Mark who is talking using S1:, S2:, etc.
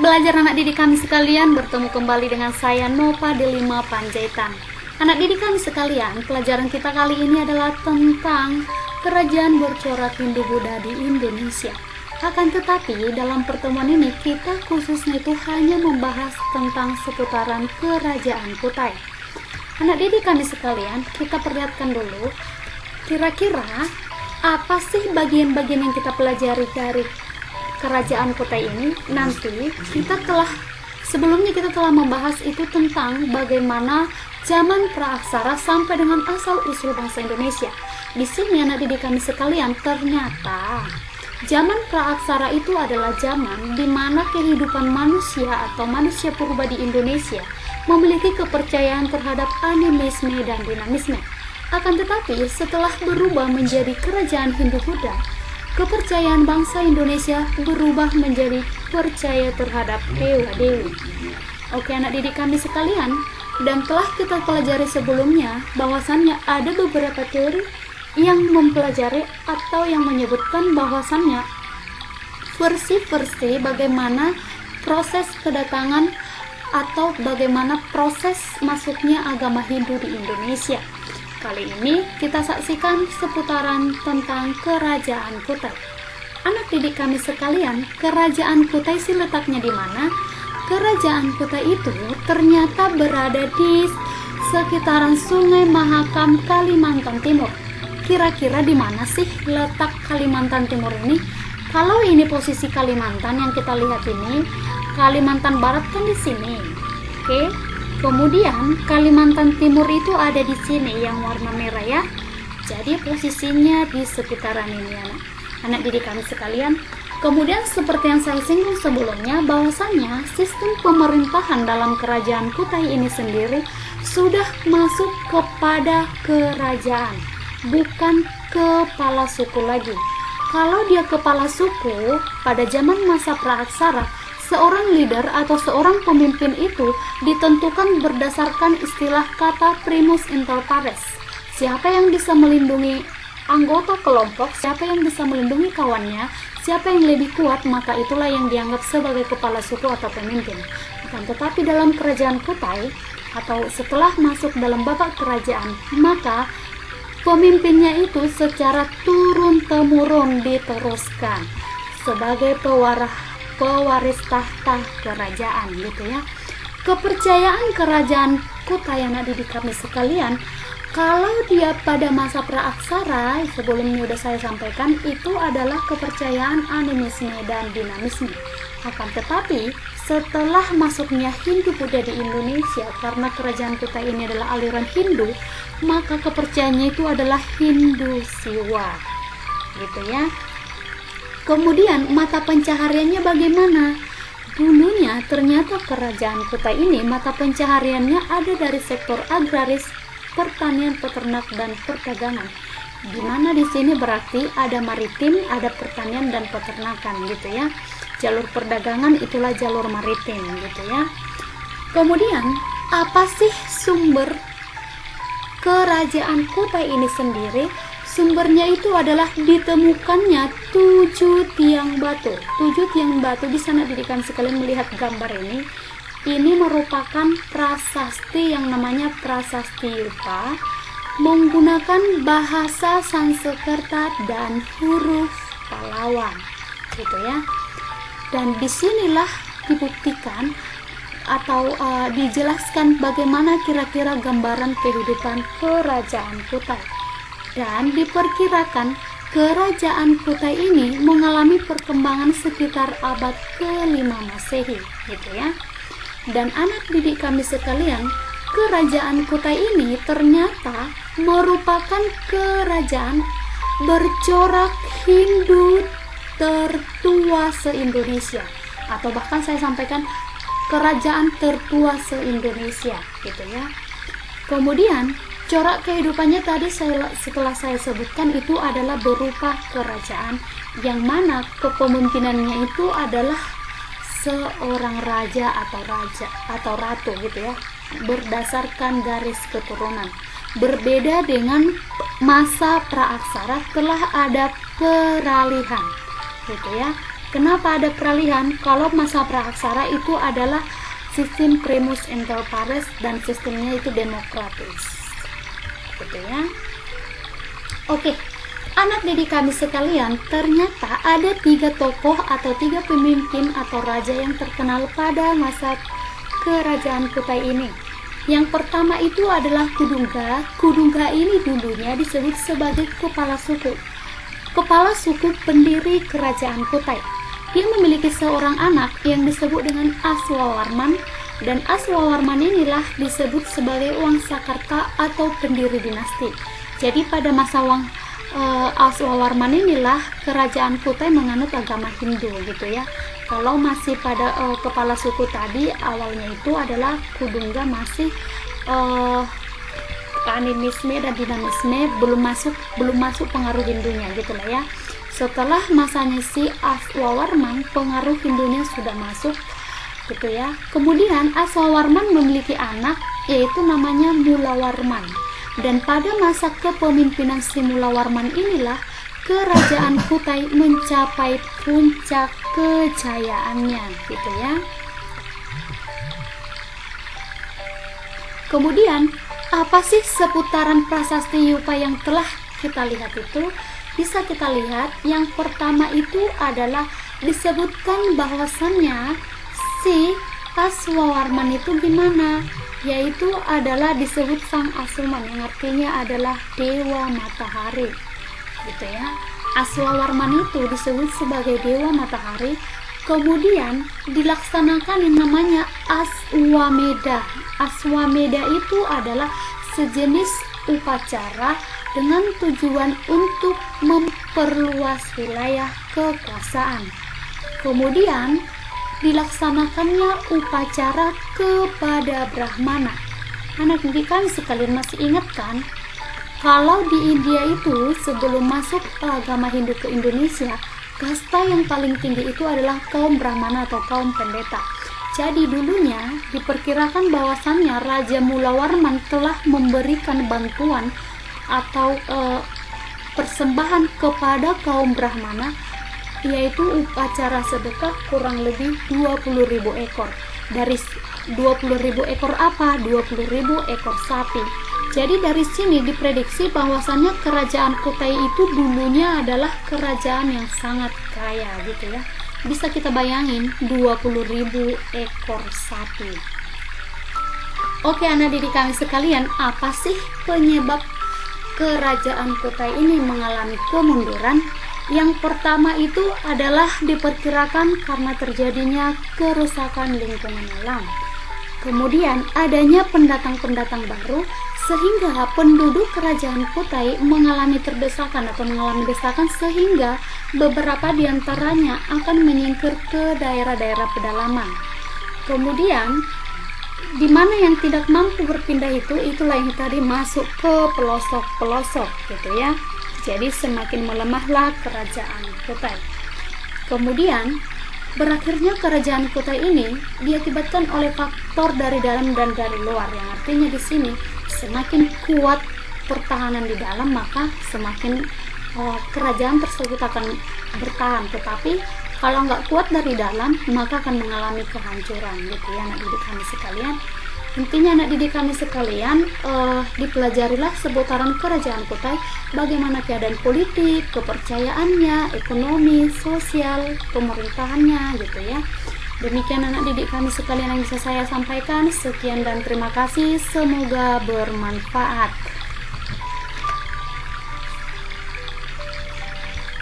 S1: belajar anak didik kami sekalian, bertemu kembali dengan saya Nova Delima Panjaitan. Anak didik kami sekalian, pelajaran kita kali ini adalah tentang kerajaan bercorak Hindu-Buddha di Indonesia. Akan tetapi dalam pertemuan ini kita khususnya itu hanya membahas tentang seputaran kerajaan Kutai. Anak didik kami sekalian, kita perlihatkan dulu kira-kira apa sih bagian-bagian yang kita pelajari dari kerajaan Kutai ini. Nanti sebelumnya kita telah membahas itu tentang bagaimana zaman praaksara sampai dengan asal-usul bangsa Indonesia. Di sini anak didik kami sekalian, ternyata zaman praaksara itu adalah zaman di mana kehidupan manusia atau manusia purba di Indonesia memiliki kepercayaan terhadap animisme dan dinamisme. Akan tetapi setelah berubah menjadi kerajaan Hindu-Buddha, kepercayaan bangsa Indonesia berubah menjadi percaya terhadap dewa-dewi. Oke anak didik kami sekalian, dan telah kita pelajari sebelumnya bahwasannya ada beberapa teori yang mempelajari atau yang menyebutkan bahwasannya versi-versi bagaimana proses kedatangan atau bagaimana proses masuknya agama Hindu di Indonesia. Kali ini kita saksikan seputaran tentang kerajaan Kutai. Anak didik kami sekalian, kerajaan Kutai sih letaknya di mana? Kerajaan Kutai itu ternyata berada di sekitaran Sungai Mahakam, Kalimantan Timur. Kira-kira di mana sih letak Kalimantan Timur ini? Kalau ini posisi Kalimantan yang kita lihat ini, Kalimantan Barat kan di sini. Oke. Kemudian Kalimantan Timur itu ada di sini yang warna merah ya. Jadi posisinya di sekitaran ini anak didik kami sekalian. Kemudian seperti yang saya singgung sebelumnya, bahwasannya sistem pemerintahan dalam kerajaan Kutai ini sendiri sudah masuk kepada kerajaan, bukan kepala suku lagi. Kalau dia kepala suku pada zaman masa praaksara, seorang leader atau seorang pemimpin itu ditentukan berdasarkan istilah kata primus inter pares. Siapa yang bisa melindungi anggota kelompok, siapa yang bisa melindungi kawannya, siapa yang lebih kuat, maka itulah yang dianggap sebagai kepala suku atau pemimpin. Akan tetapi dalam kerajaan Kutai atau setelah masuk dalam babak kerajaan, maka pemimpinnya itu secara turun-temurun diteruskan sebagai pewaris tahta kerajaan gitu ya. Kepercayaan kerajaan Kutai anak didik kami sekalian, kalau dia pada masa praaksara sebelumnya sudah saya sampaikan, itu adalah kepercayaan animisme dan dinamisme. Akan tetapi setelah masuknya Hindu-Buddha di Indonesia, karena kerajaan Kutai ini adalah aliran Hindu, maka kepercayaannya itu adalah Hindu Siwa gitu ya. Kemudian mata pencahariannya bagaimana? Dulunya ternyata kerajaan Kutai ini mata pencahariannya ada dari sektor agraris, pertanian, peternak, dan perdagangan. Di mana di sini berarti ada maritim, ada pertanian dan peternakan gitu ya. Jalur perdagangan itulah jalur maritim gitu ya. Kemudian apa sih sumber kerajaan Kutai ini sendiri? Sumbernya itu adalah ditemukannya 7 tiang batu. 7 tiang batu di sana didikan sekalian melihat gambar ini. Ini merupakan prasasti yang namanya prasasti Yupa, menggunakan bahasa Sanskerta dan huruf Pallawan, gitu ya. Dan disinilah dibuktikan atau dijelaskan bagaimana kira-kira gambaran kehidupan kerajaan Kutai. Dan diperkirakan kerajaan Kutai ini mengalami perkembangan sekitar abad ke-5 Masehi gitu ya. Dan anak didik kami sekalian, kerajaan Kutai ini ternyata merupakan kerajaan bercorak Hindu tertua se-Indonesia, atau bahkan saya sampaikan kerajaan tertua se-Indonesia gitu ya. Kemudian corak kehidupannya tadi setelah saya sebutkan itu adalah berupa kerajaan yang mana kepemimpinannya itu adalah seorang raja atau ratu gitu ya, berdasarkan garis keturunan. Berbeda dengan masa praaksara telah ada peralihan gitu ya. Kenapa ada peralihan? Kalau masa Prahaksara itu adalah sistem primus inter pares dan sistemnya itu demokratis, gitu ya. Oke, anak didik kami sekalian, ternyata ada 3 tokoh atau 3 pemimpin atau raja yang terkenal pada masa kerajaan Kutai ini. Yang pertama itu adalah Kudungga. Kudungga ini dulunya disebut sebagai kepala suku. Kepala suku pendiri kerajaan Kutai. Dia memiliki seorang anak yang disebut dengan Aswawarman, dan Aswawarman inilah disebut sebagai Wangsakarta atau pendiri dinasti. Jadi pada masa Aswawarman inilah kerajaan Kutai menganut agama Hindu, gitu ya. Kalau masih pada kepala suku tadi awalnya itu adalah Kudungga, masih animisme dan dinamisme, belum masuk pengaruh Hindunya, gitu lah ya. Setelah masanya si Aswawarman, pengaruh Hindunya sudah masuk, gitu ya. Kemudian Aswawarman memiliki anak yaitu namanya Mulawarman, dan pada masa kepemimpinan si Mulawarman inilah kerajaan Kutai mencapai puncak kejayaannya, gitu ya. Kemudian apa sih seputaran prasasti Yupa yang telah kita lihat itu? Bisa kita lihat yang pertama itu adalah disebutkan bahwasannya si Aswawarman itu gimana, yaitu adalah disebut Sang Asuman, yang artinya adalah Dewa Matahari, gitu ya. Aswawarman itu disebut sebagai Dewa Matahari. Kemudian dilaksanakan yang namanya Aswameda. Aswameda itu adalah sejenis upacara dengan tujuan untuk memperluas wilayah kekuasaan. Kemudian dilaksanakannya upacara kepada Brahmana. Anak didik kami sekalian masih ingat kan? Kalau di India itu sebelum masuk agama Hindu ke Indonesia, kasta yang paling tinggi itu adalah kaum Brahmana atau kaum pendeta. Jadi dulunya diperkirakan bahwasannya Raja Mulawarman telah memberikan bantuan atau persembahan kepada kaum Brahmana, yaitu upacara sedekah kurang lebih 20.000 ekor. Dari 20.000 ekor apa? 20.000 ekor sapi. Jadi dari sini diprediksi bahwasannya kerajaan Kutai itu dulunya adalah kerajaan yang sangat kaya, gitu ya. Bisa kita bayangin 20.000 ekor sapi. Oke anak didik kami sekalian, apa sih penyebab kerajaan Kutai ini mengalami kemunduran? Yang pertama itu adalah diperkirakan karena terjadinya kerusakan lingkungan alam. Kemudian adanya pendatang-pendatang baru sehingga penduduk kerajaan Kutai mengalami terdesakan atau mengalami desakan, sehingga beberapa diantaranya akan menyingkir ke daerah-daerah pedalaman. Kemudian di mana yang tidak mampu berpindah itulah yang tadi masuk ke pelosok-pelosok, gitu ya. Jadi semakin melemahlah kerajaan Kutai. Kemudian berakhirnya kerajaan Kutai ini diakibatkan oleh faktor dari dalam dan dari luar, yang artinya di sini semakin kuat pertahanan di dalam, maka semakin kerajaan tersebut akan bertahan. Tetapi kalau nggak kuat dari dalam, maka akan mengalami kehancuran, gitu ya anak didik kami sekalian. Intinya anak didik kami sekalian, dipelajarilah seputaran kerajaan Kutai, bagaimana keadaan politik, kepercayaannya, ekonomi, sosial, pemerintahannya, gitu ya. Demikian anak didik kami sekalian yang bisa saya sampaikan. Sekian dan terima kasih, semoga bermanfaat.